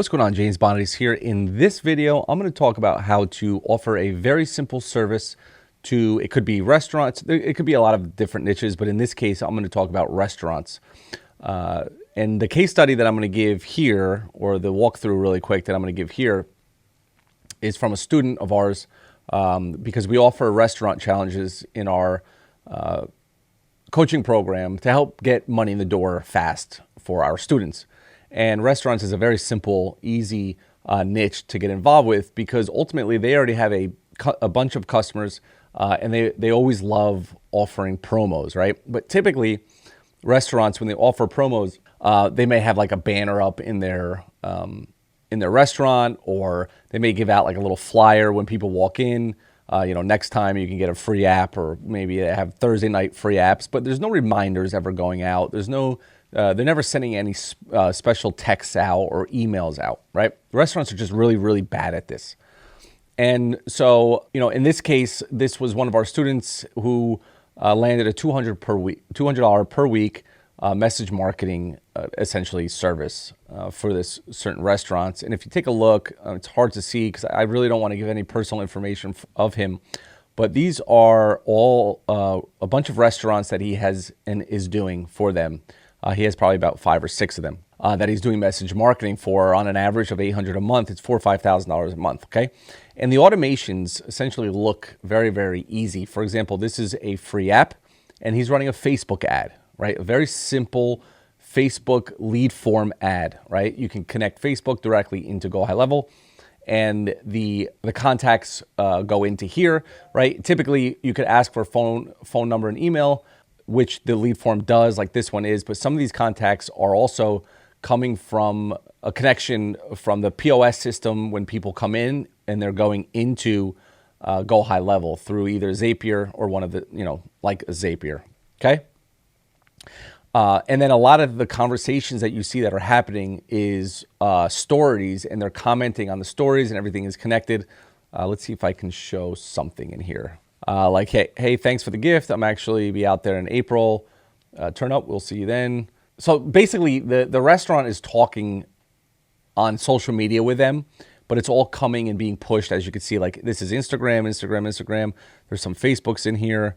What's going on? James Bonitys here. In this video, I'm going to talk about how to offer a very simple service to, it could be restaurants, it could be a lot of different niches, but in this case, I'm going to talk about restaurants. And the case study that I'm going to give here, or the walkthrough really quick that I'm going to give here, is from a student of ours, because we offer restaurant challenges in our coaching program to help get money in the door fast for our students. And restaurants is a very simple, easy niche to get involved with, because ultimately they already have a bunch of customers, and they always love offering promos, right? But typically restaurants, when they offer promos, they may have like a banner up in their restaurant, or they may give out like a little flyer when people walk in. Next time you can get a free app, or maybe they have Thursday night free apps, but there's no reminders ever going out. There's no, they're never sending any special texts out or emails out, right? Restaurants are just really, really bad at this. And so, in this case, this was one of our students who landed a $200 per week message marketing, essentially service for this certain restaurants. And if you take a look, it's hard to see because I really don't want to give any personal information of him, but these are all a bunch of restaurants that he has and is doing for them. He has probably about 5 or 6 of them that he's doing message marketing for on an average of $800 a month. It's $4,000 or $5,000 a month, okay? And the automations essentially look very, very easy. For example, this is a free app, and he's running a Facebook ad, right? A very simple Facebook lead form ad, right? You can connect Facebook directly into GoHighLevel, and the contacts go into here, right? Typically, you could ask for phone number and email, which the lead form does, like this one is, but some of these contacts are also coming from a connection from the POS system when people come in and they're going into GoHighLevel through either Zapier or one of the, like a Zapier, okay? And then a lot of the conversations that you see that are happening is stories, and they're commenting on the stories and everything is connected. Let's see if I can show something in here. Like, hey, thanks for the gift. I'm actually be out there in April. Turn up, we'll see you then. So basically the restaurant is talking on social media with them, but it's all coming and being pushed. As you can see, like this is Instagram. There's some Facebooks in here.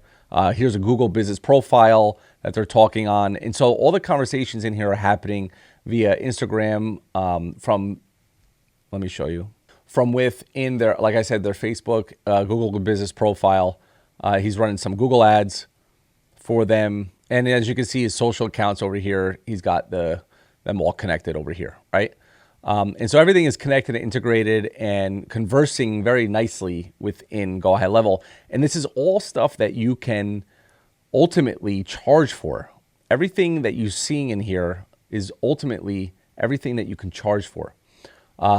Here's a Google business profile that they're talking on. And so all the conversations in here are happening via Instagram let me show you. From within their, like I said, their Facebook, Google business profile. He's running some Google ads for them. And as you can see, his social accounts over here, he's got them all connected over here, right? And so everything is connected and integrated and conversing very nicely within GoHighLevel. And this is all stuff that you can ultimately charge for. Everything that you're seeing in here is ultimately everything that you can charge for.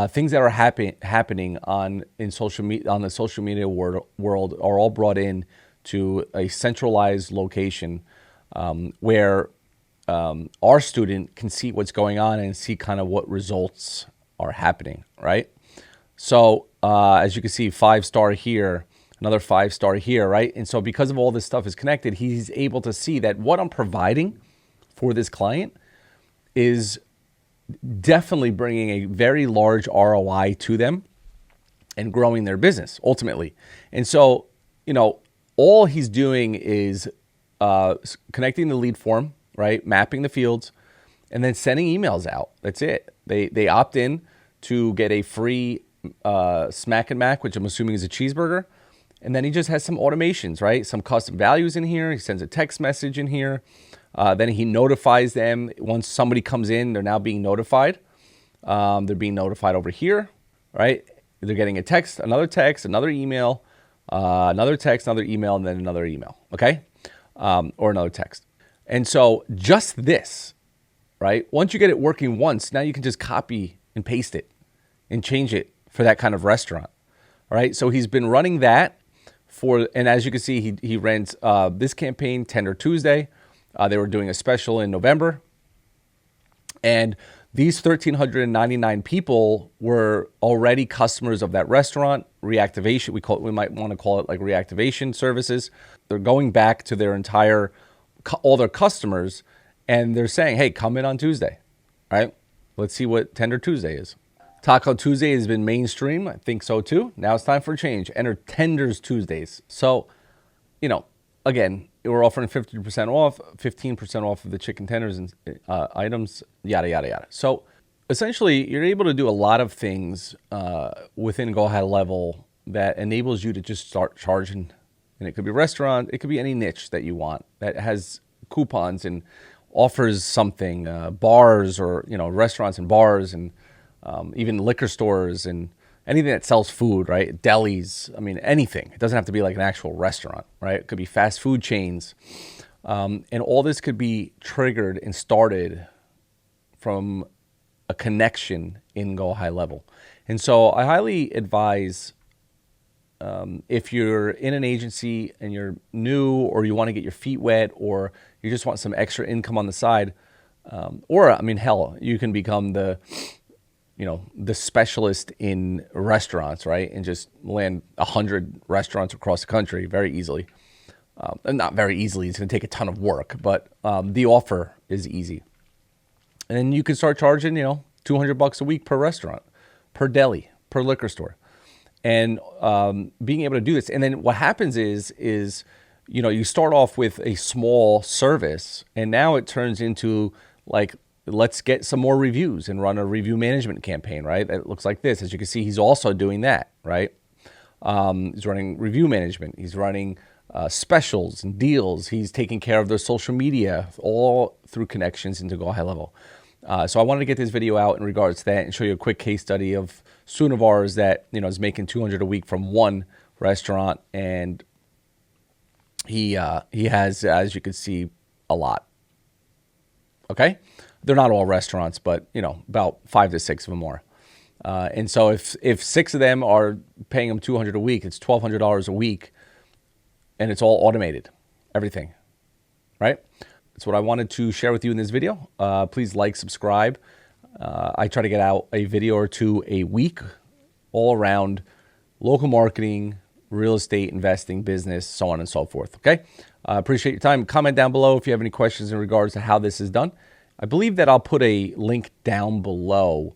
Things that are happening on the social media world are all brought in to a centralized location where our student can see what's going on and see kind of what results are happening, right? So as you can see, 5-star here, another 5-star here, right? And so because of all this stuff is connected, he's able to see that what I'm providing for this client is definitely bringing a very large ROI to them and growing their business ultimately. And so, all he's doing is connecting the lead form, right? Mapping the fields, and then sending emails out. That's it. They opt in to get a free Smack and Mac, which I'm assuming is a cheeseburger. And then he just has some automations, right? Some custom values in here. He sends a text message in here. Then he notifies them. Once somebody comes in, they're now being notified. They're being notified over here, right? They're getting a text, another email, another text, another email, and then another email, okay? Or another text. And so just this, right? Once you get it working once, now you can just copy and paste it and change it for that kind of restaurant, all right? So he's been running that and as you can see, he ran this campaign, Tender Tuesday. They were doing a special in November. And these 1,399 people were already customers of that restaurant. Reactivation, we might want to call it like reactivation services. They're going back to their all their customers, and they're saying, hey, come in on Tuesday, right? Let's see what Tender Tuesday is. Taco Tuesday has been mainstream. I think so too. Now it's time for a change. Enter Tenders Tuesdays. So, again, we're offering 50% off, 15% off of the chicken tenders and items, yada, yada, yada. So essentially, you're able to do a lot of things within GoHighLevel that enables you to just start charging. And it could be a restaurant. It could be any niche that you want that has coupons and offers something, bars or, restaurants and bars and even liquor stores and anything that sells food, right? Delis, I mean, anything. It doesn't have to be like an actual restaurant, right? It could be fast food chains. And all this could be triggered and started from a connection in GoHighLevel. And so I highly advise if you're in an agency and you're new or you want to get your feet wet or you just want some extra income on the side, hell, you can become the specialist in restaurants, right? And just land 100 restaurants across the country very easily. And not very easily, it's going to take a ton of work, but the offer is easy. And then you can start charging, $200 a week per restaurant, per deli, per liquor store. And being able to do this. And then what happens is you start off with a small service and now it turns into like, let's get some more reviews and run a review management campaign, right? It looks like this. As you can see, he's also doing that, right? He's running review management. He's running specials and deals. He's taking care of their social media, all through connections into GoHighLevel. So I wanted to get this video out in regards to that and show you a quick case study of student of ours that is making $200 a week from one restaurant, and he has, as you can see, a lot. Okay. They're not all restaurants, but about 5 to 6 of them are. And so if 6 of them are paying him $200 a week, it's $1,200 a week, and it's all automated, everything, right? That's what I wanted to share with you in this video. Please like, subscribe. I try to get out a video or two a week, all around local marketing, real estate, investing, business, so on and so forth. Okay. Appreciate your time. Comment down below if you have any questions in regards to how this is done. I believe that I'll put a link down below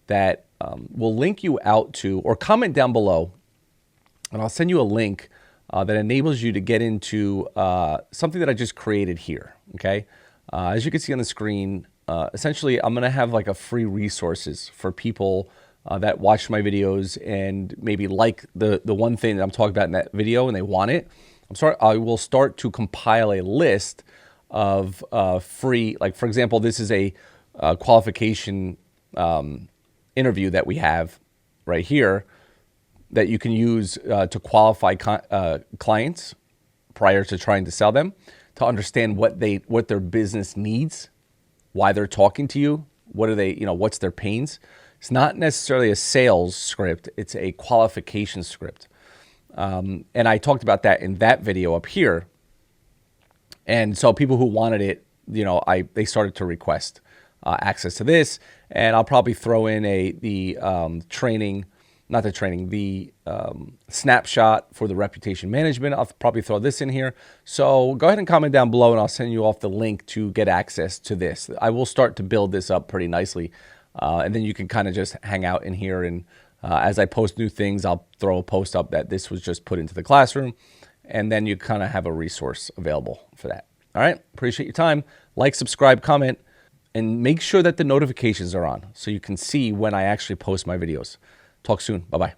that will link you out to, or comment down below, and I'll send you a link that enables you to get into something that I just created here, okay? As you can see on the screen, essentially I'm going to have like a free resources for people that watch my videos and maybe like the one thing that I'm talking about in that video and they want it. I will start to compile a list of free, like for example, this is a qualification interview that we have right here that you can use to qualify clients prior to trying to sell them, to understand what their business needs, why they're talking to you, what are they, what's their pains. It's not necessarily a sales script, it's a qualification script. And I talked about that in that video up here. And so people who wanted it, they started to request access to this, and I'll probably throw in the snapshot for the reputation management. I'll probably throw this in here. So go ahead and comment down below and I'll send you off the link to get access to this. I will start to build this up pretty nicely. And then you can kind of just hang out in here. And as I post new things, I'll throw a post up that this was just put into the classroom. And then you kind of have a resource available for that. All right. Appreciate your time. Like, subscribe, comment, and make sure that the notifications are on so you can see when I actually post my videos. Talk soon. Bye-bye.